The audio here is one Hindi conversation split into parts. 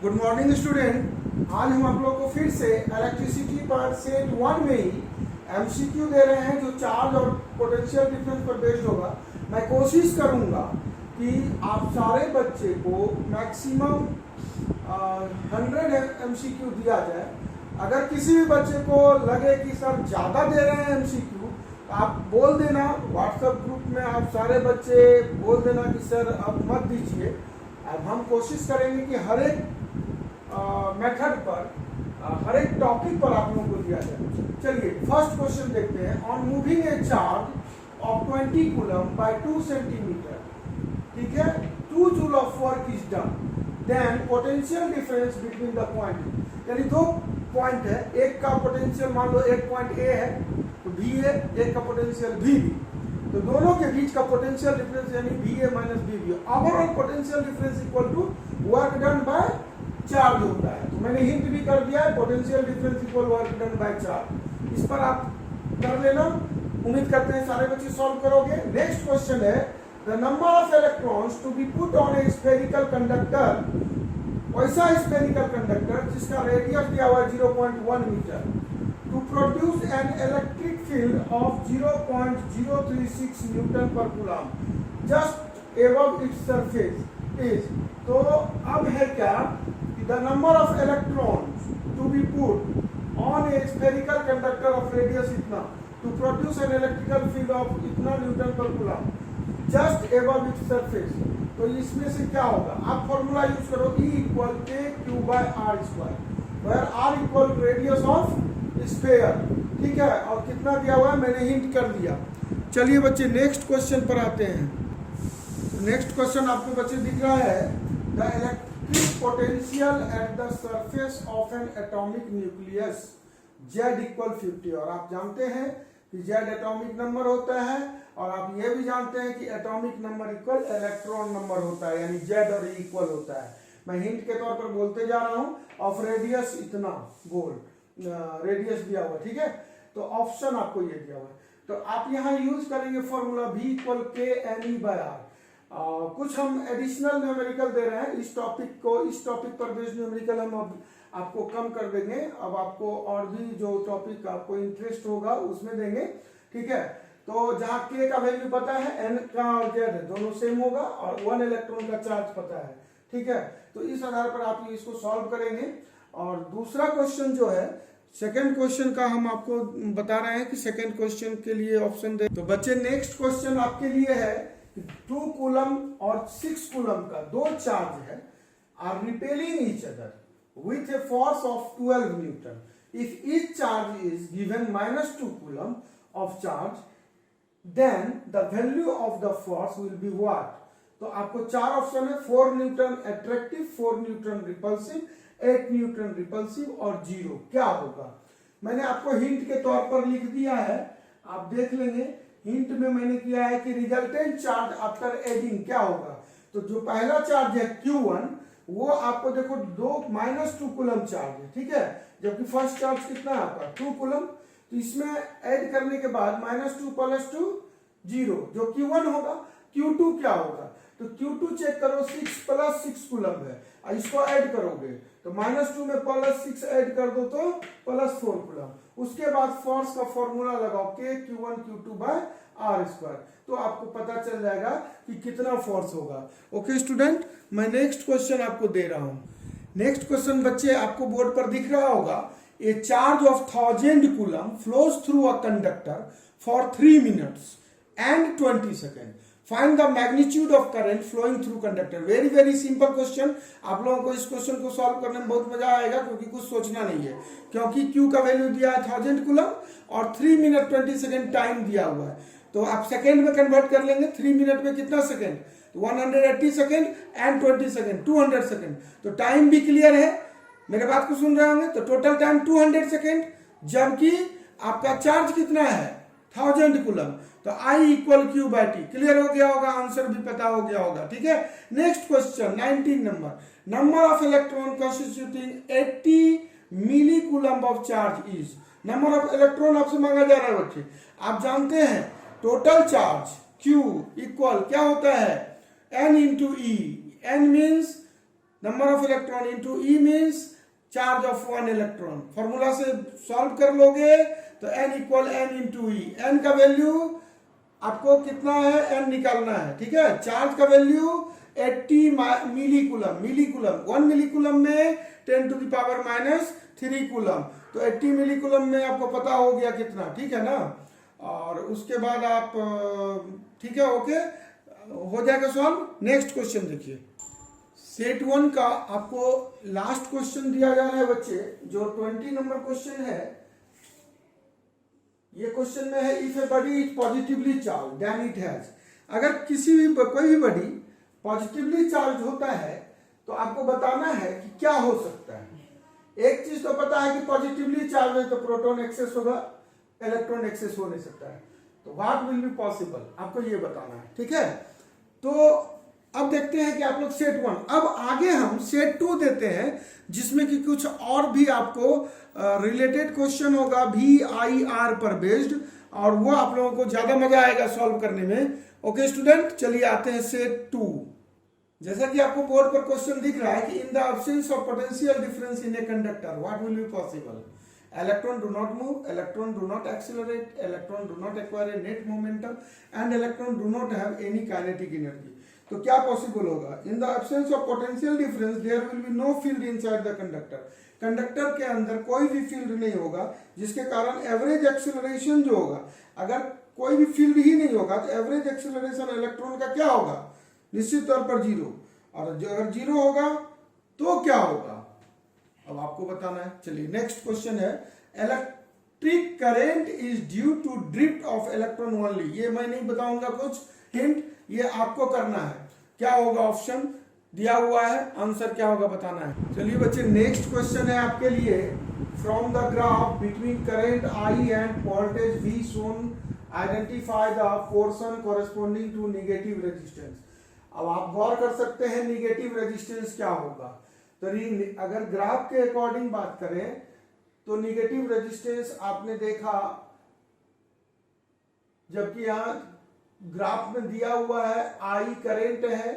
Good morning student. आज हम आप लोग को फिर से इलेक्ट्रिसिटी पर सेट 1 में ही एमसीक्यू दे रहे हैं जो चार्ज और पोटेंशियल डिफरेंस पर बेस्ड होगा। मैं कोशिश करूंगा कि आप सारे बच्चे को मैक्सिमम 100 एमसीक्यू दिया जाए। अगर किसी भी बच्चे को लगे कि सर ज़्यादा दे रहे हैं एमसीक्यू तो आप बोल देना, व्हाट्सएप ग्रुप में आप सारे बच्चे बोल देना कि सर अब मत दीजिए। अब हम कोशिश करेंगे कि हर एक मेथड पर हर एक टॉपिक पर आप लोगों को दिया जाए। चलिए फर्स्ट क्वेश्चन देखते हैं। On moving a charge of 20 coulomb by 2 centimetre, ठीक है, 2 joule of work is done, then potential difference between the point, यानी दो पॉइंट है, एक का पोटेंशियल मान लो एक पॉइंट ए है तो भी है, एक का पोटेंशियल भी, तो दोनों के बीच का पोटेंशियल डिफरेंस यानी B A minus B B, overall potential difference equal to work done by charge होता है। तो मैंने हिंट भी कर दिया है, potential difference equal work done by charge. इस पर आप कर लेना, उम्मीद करते हैं सारे बच्चे सॉल्व करोगे। नेक्स्ट क्वेश्चन है, the number of electrons to be put on a spherical conductor, वैसा स्फेरिकल कंडक्टर जिसका रेडियस दिया हुआ है 0.1 metre, to produce an electric field of 0.036 newton per coulomb just above its surface is. तो अब है क्या, the number of electrons to be put on a spherical conductor of radius इतना to produce an electrical field of इतना Newton per coulomb just above its surface। तो इसमें से क्या होगा, आप फॉर्मूला यूज करो E equal K Q by R square, where R equal radius of sphere, ठीक है, और कितना दिया हुआ है मैंने हिंट कर दिया। चलिए बच्चे नेक्स्ट क्वेश्चन पर आते हैं। नेक्स्ट क्वेश्चन आपको बच्चे दिख रहा है, the electric potential at the surface of N atomic nucleus Z equal 50, और आप जानते हैं कि Z एटॉमिक नंबर होता है, और आप ये भी जानते हैं कि atomic number equal electron number होता है, यानी Z और E इक्वल होता है। मैं हिंट के तौर पर बोलते जा रहा हूं, ऑफ रेडियस इतना गोल रेडियस दिया हुआ, ठीक है, तो ऑप्शन आपको ये दिया हुआ है, तो आप यहाँ यूज करेंगे फॉर्मूला V इक्वल के एन ई बाय आर। कुछ हम एडिशनल न्यूमेरिकल दे रहे हैं इस टॉपिक को, इस टॉपिक पर बेस्ड न्यूमेरिकल हम अब आपको कम कर देंगे। अब आपको और भी जो टॉपिक आपको इंटरेस्ट होगा उसमें देंगे, ठीक है। तो जहाँ के का वैल्यू पता है, एन का और जेड दोनों सेम होगा, और 1 इलेक्ट्रॉन का चार्ज पता है, ठीक है। तो इस आधार पर आप इसको सॉल्व करेंगे। और दूसरा क्वेश्चन जो है, सेकेंड क्वेश्चन का हम आपको बता रहे हैं कि सेकेंड क्वेश्चन के लिए ऑप्शन दे। तो बच्चे नेक्स्ट क्वेश्चन आपके लिए है, 2 कूलम और 6 कूलम का दो चार्ज है, are repelling each other with a force of 12 Newton. If each charge is given -2 coulomb of charge, then the value of the force will be what? तो आपको चार ऑप्शन है, 4 Newton attractive, 4 Newton repulsive, 8 Newton repulsive और 0। क्या होगा, मैंने आपको हिंट के तौर पर लिख दिया है, आप देख लेंगे। हिंट में मैंने किया है कि रिजल्टेंट चार्ज आफ्टर एडिंग क्या होगा। तो जो पहला चार्ज है Q1, वो आपको देखो -2 कूलम चार्ज है, ठीक है, जबकि फर्स्ट चार्ज कितना है आपका 2 कूलम। तो इसमें ऐड करने के बाद -2 + 2 0, जो Q1 होगा। Q2 क्या होगा, तो Q2 चेक करो, 6 + 6 कूलम है, और इसको ऐड करोगे तो -2 में +6 ऐड कर दो तो +4 कूलम। उसके बाद फोर्स का फॉर्मूला लगाओ, K Q1 Q2 bye R square, तो आपको पता चल जाएगा कि कितना फोर्स होगा। ओके स्टूडेंट, मैं नेक्स्ट क्वेश्चन आपको दे रहा हूं। नेक्स्ट क्वेश्चन बच्चे आपको बोर्ड पर दिख रहा होगा, a charge of 1000 coulomb flows through a conductor for 3 minutes and 20 second, find the magnitude of current flowing through conductor. Very very simple question. आप लोगों को इस क्वेश्चन को सॉल्व करने में बहुत मजा आएगा, क्योंकि कुछ सोचना नहीं है, क्योंकि Q का वैल्यू दिया है 1000 कूलम और 3 मिनट 20 सेकेंड टाइम दिया हुआ है। तो आप सेकेंड में कन्वर्ट कर लेंगे, 3 मिनट में कितना second, 180 second and 20 second 200 second. तो टाइम भी क्लियर है, मेरे बात को सुन रहे होंगे। तो टोटल टाइम 200 सेकेंड, जबकि आपका चार्ज कितना है 1000 कूलम, तो I equal Q by T। Clear हो गया होगा, आंसर भी पता हो गया होगा, ठीक है। Next question 19 number of electron constituting 80 milli coulomb of charge is. Number of electron आपसे मांगा जा रहा है बच्चे। आप जानते हैं टोटल चार्ज Q इक्वल क्या होता है, N × E। N means number of electron into E means charge of one electron. Formula से सॉल्व कर लोगे तो n इक्वल एन इंटू ई। एन का वैल्यू आपको कितना है, n निकालना है, ठीक है। चार्ज का वैल्यू 80 मिलीकूलम। मिलीकूलम 1 मिलीकूलम में 10 टू द पावर -3 कूलम, तो 80 मिलीकूलम में आपको पता हो गया कितना, ठीक है ना। और उसके बाद आप ठीक है, ओके, हो जाएगा सॉल्व। नेक्स्ट क्वेश्चन देखिए, सेट 1 का आपको लास्ट क्वेश्चन दिया जा रहा है बच्चे, जो 20 नंबर क्वेश्चन है। ये क्वेश्चन में है if a body is positively charge then it has. अगर कोई भी बॉडी पॉजिटिवली चार्ज होता है तो आपको बताना है कि क्या हो सकता है। एक चीज तो पता है कि पॉजिटिवली चार्ज है तो प्रोटॉन एक्सेस होगा, इलेक्ट्रॉन एक्सेस हो नहीं सकता है, तो व्हाट विल बी पॉसिबल, आपको ये बताना है, ठीक है। तो अब देखते हैं कि आप लोग सेट 1, अब आगे हम सेट 2 देते हैं जिसमें कि कुछ और भी आपको रिलेटेड क्वेश्चन होगा VIR पर बेस्ड, और वो आप लोगों को ज्यादा मजा आएगा सॉल्व करने में। ओके स्टूडेंट, चलिए आते हैं सेट 2। जैसा कि आपको बोर्ड पर क्वेश्चन दिख रहा है कि इन the absence of potential difference in a conductor what will be possible. Electron do not move, electron do not accelerate, electron do not acquire a net momentum, and electron do not have any kinetic energy. तो क्या पॉसिबल होगा? In the absence of potential difference there will be no field inside the conductor. Conductor के अंदर कोई भी फील्ड नहीं होगा, जिसके कारण एवरेज एक्सेलरेशन जो होगा, अगर कोई भी फील्ड ही नहीं होगा तो एवरेज एक्सेलरेशन इलेक्ट्रॉन का क्या होगा? निश्चित तौर पर 0। और अगर 0 होगा तो क्या होगा, अब आपको बताना है। चलिए नेक्स्ट क्वेश्चन है, electric current is due to drift of electron only. ये मैं नहीं बताऊंगा, कुछ हिंट ये आपको करना है। क्या होगा? ऑप्शन दिया हुआ है, आंसर क्या होगा बताना है। चलिए बच्चे नेक्स्ट क्वेश्चन है आपके लिए, from the graph between current I and voltage V shown identify the portion corresponding to negative resistance. अब आप गौर कर सकते हैं नेगेटिव रेजिस्टेंस क्या होगा। तो अगर ग्राफ के अकॉर्डिंग बात करें तो नेगेटिव रेजिस्टेंस आपने देखा, जबकि यहां ग्राफ में दिया हुआ है I करंट है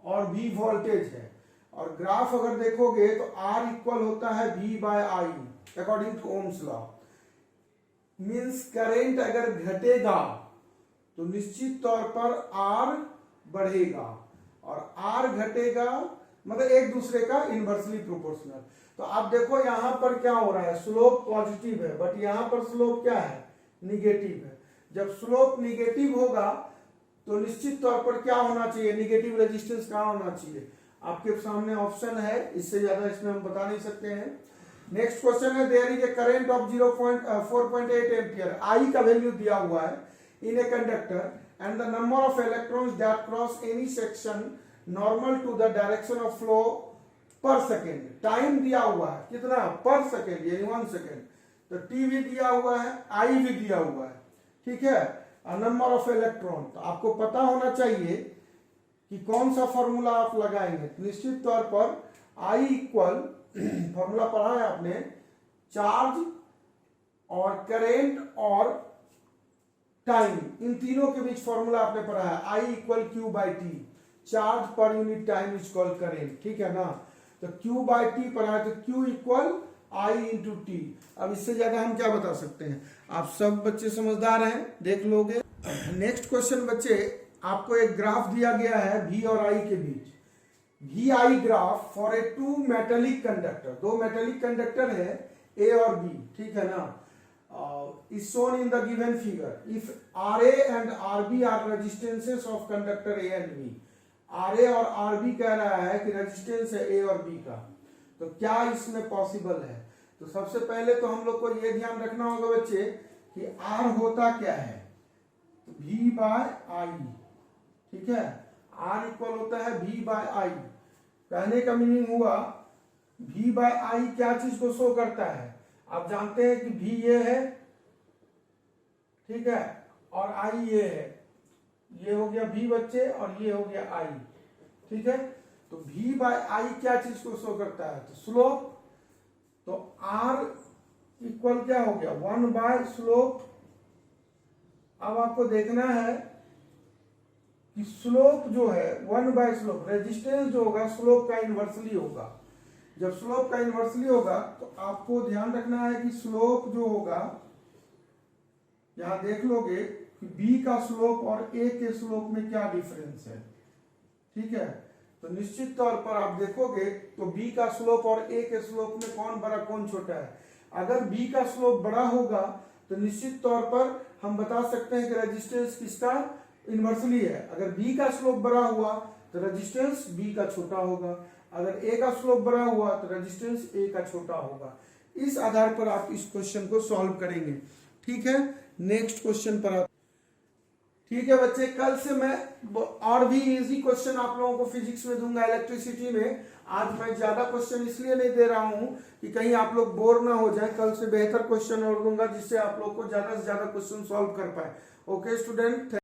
और V वोल्टेज है, और ग्राफ अगर देखोगे तो R इक्वल होता है V/I according to Ohm's law. Means current अगर घटेगा तो निश्चित तौर पर R बढ़ेगा, और R घटेगा मतलब एक दूसरे का इनवर्सली प्रोपोर्शनल। तो आप देखो यहां पर क्या हो रहा है, स्लोप पॉजिटिव है, बट यहां पर स्लोप क्या है? निगेटिव है। जब स्लोप निगेटिव होगा तो निश्चित तौर पर क्या होना चाहिए? निगेटिव रेजिस्टेंस कहां होना चाहिए? आपके सामने ऑप्शन है, इससे ज्यादा इसमें हम बता नहीं सकते हैं। नेक्स्ट क्वेश्चन है, there is a current of 4.8 ampere. I का वैल्यू दिया हुआ है in a conductor and the number of electrons that cross any section normal to the direction of flow per second. Time दिया हुआ है कितना? पर सेकेंड, यानी 1 सेकेंड। तो टी भी दिया हुआ है, आई भी दिया हुआ है, ठीक है। नंबर ऑफ इलेक्ट्रॉन, तो आपको पता होना चाहिए कि कौन सा फॉर्मूला आप लगाएंगे। निश्चित तौर पर आई इक्वल फॉर्मूला पढ़ा है आपने, चार्ज और करेंट और टाइम, इन तीनों के बीच फॉर्मूला आपने पढ़ा है। I equal Q/T, charge per unit time is called current, ठीक है ना। तो Q/T पढ़ा है, तो Q इक्वल I इंटू टी। अब इससे ज्यादा हम क्या बता सकते हैं? आप सब बच्चे समझदार हैं, देख लोगे। नेक्स्ट क्वेश्चन बच्चे, आपको एक ग्राफ दिया गया है V और I के बीच। VI graph for a 2 metallic conductor, 2 metallic conductor है A और B, ठीक है ना। is shown in the given figure. If RA and RB are resistances of conductor A and B, RA और RB कह रहा है कि रेजिस्टेंस है A और B का, तो क्या इसमें पॉसिबल है? तो सबसे पहले तो हम लोग को ये ध्यान रखना होगा बच्चे कि R होता क्या है? तो V/I, ठीक है। R इक्वल होता है V/I। कहने का मीनिंग हुआ V/I क्या चीज को शो करता है? आप जानते हैं कि V ये है, ठीक है, और I ये है। ये हो गया V बच्चे और ये हो गया I, ठीक है। तो V/I क्या चीज को शो करता है? तो स्लोप। तो R इक्वल क्या हो गया? 1/स्लोप। अब आपको देखना है कि स्लोप जो है 1/स्लोप, रेजिस्टेंस जो होगा स्लोप का इन्वर्सली होगा। जब स्लोप का इन्वर्सली होगा तो आपको ध्यान रखना है कि स्लोप जो होगा, यहां देख लोगे कि बी का स्लोप और ए के स्लोप में क्या डिफरेंस है। ठीक है, तो निश्चित तौर पर आप देखोगे तो बी का स्लोप और ए के स्लोप में कौन बड़ा कौन छोटा है। अगर बी का स्लोप बड़ा होगा तो निश्चित तौर पर हम बता सकते हैं कि रेजिस्टेंस किसका इन्वर्सली है। अगर बी का स्लोप बड़ा हुआ तो रेजिस्टेंस बी का छोटा होगा, अगर ए का स्लोप बड़ा हुआ तो रेजिस्टेंस ए का छोटा होगा। इस आधार पर आप इस क्वेश्चन को सॉल्व करेंगे। ठीक है, नेक्स्ट क्वेश्चन पर आप। ठीक है बच्चे, कल से मैं और भी इजी क्वेश्चन आप लोगों को फिजिक्स में दूंगा इलेक्ट्रिसिटी में। आज मैं ज्यादा क्वेश्चन इसलिए नहीं दे रहा हूं कि कहीं आप लोग बोर ना हो जाए। कल से बेहतर क्वेश्चन और दूंगा जिससे आप लोग को ज्यादा से ज्यादा क्वेश्चन सॉल्व कर पाए। Okay student.